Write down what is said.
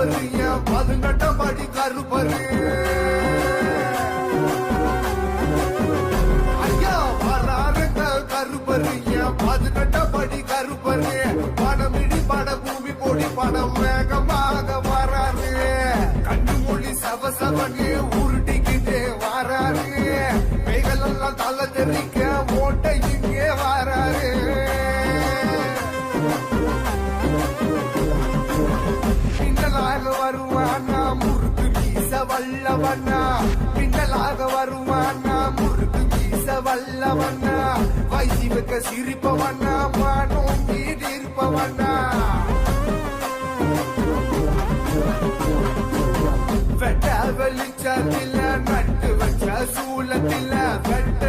கருப்பரு என் 18 படி கருப்பரு ஐயா வராருங்க கருப்பரு என் 18 படி கருப்பரு படமிடி பட பூமி பொடி படம் வேகமாக வராரு கண்ணு மொழி சவசவனு உருட்டிக்கிட்டே வராரு கைகளெல்லாம் தலை தெரிக்க ஓட்டை இங்கே வராரு பின்னலாக வருவானா முறுக்கு மீச வல்லவண்ணா பின்னலாக வருவானா முறுக்கு மீச வல்லவண்ணா வைசி வைக்க சிரிப்பவண்ணா மானோம் வீடு இருப்பவண்ணா வெட்ட வெளிச்சத்தில நட்டு வச்ச சூலத்தில வெட்ட